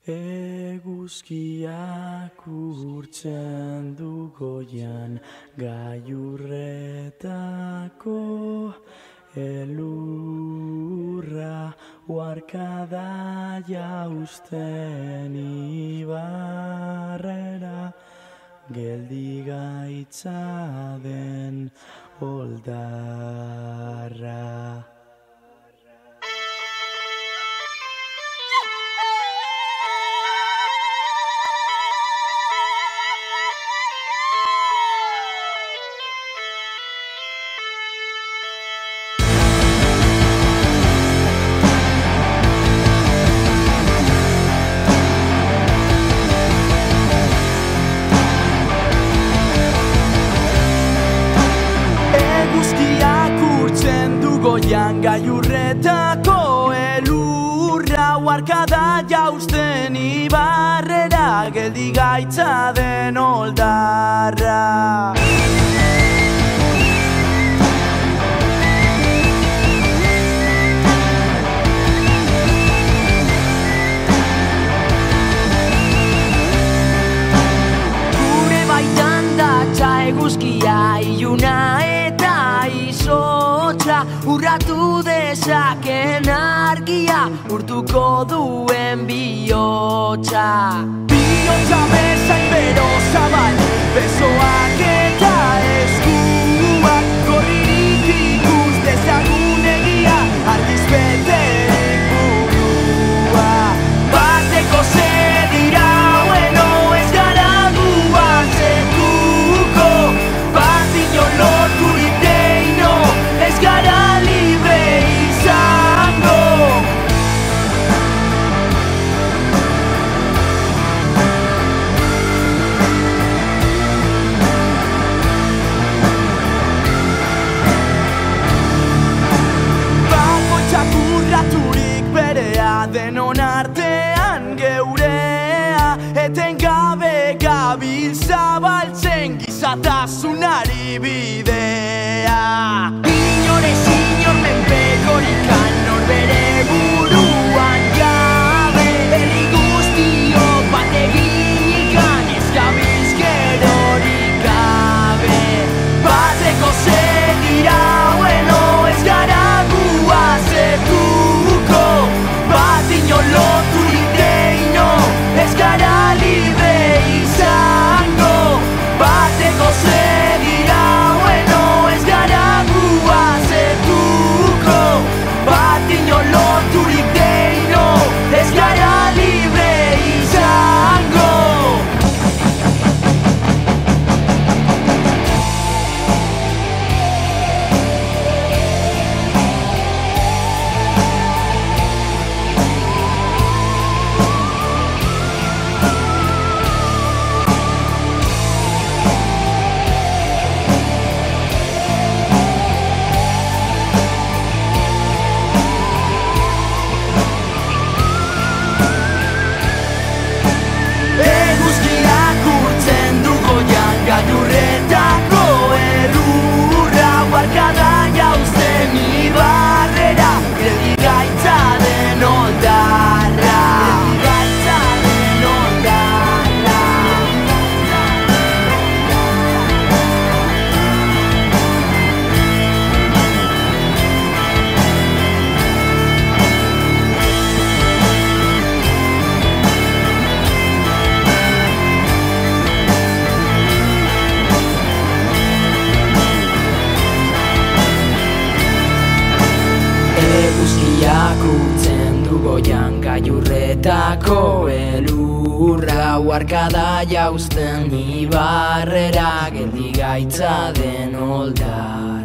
Eguzkiak urtzen du goian gailurretako elurra, uharkada jausten ibarrera, geldi gaitza den oldarra. Goian gailurretako elurra, uharkada jausten ibarrera, geldi gaitza den oldarra. Gure baitan datza eguzkia, iluna eta izotza, urratu dezaken argia, urtuko duen bihotza. Bihotza bezain bero zabal, besoak eta eskuak, gorririk ikus dezagun egia, argiz beterik burua. Bateko zedira, bueno ez gara guazetuko, bat inon loturik deino, ez gara libre izango. Bakoitzak urraturik berea, denon artean geurea, etengabe gabil zabaltzen gizatasunari bidea. Inorez inor menpekorikan, norbere buruan jabe, herri guztiok bat eginikan, ez gabiz gerorik gabe. Bateko zedira, bueno ez gara guazetuko, bat inon loturik deino, ez gara libre izango. Bateko zedira, bueno ez gara guazetuko, bat inon loturik deino, ez gara libre izango. Eguzkiak urtzen du goian gailurretako elurra, uharkada jausten ibarrera, geldi gaitza den oldarra. Geldi gaitza den oldarra. Eguzkiak urtzen du goian gailurretako elurra, uharkada jausten ibarrera, geldi gaitza den oldarra.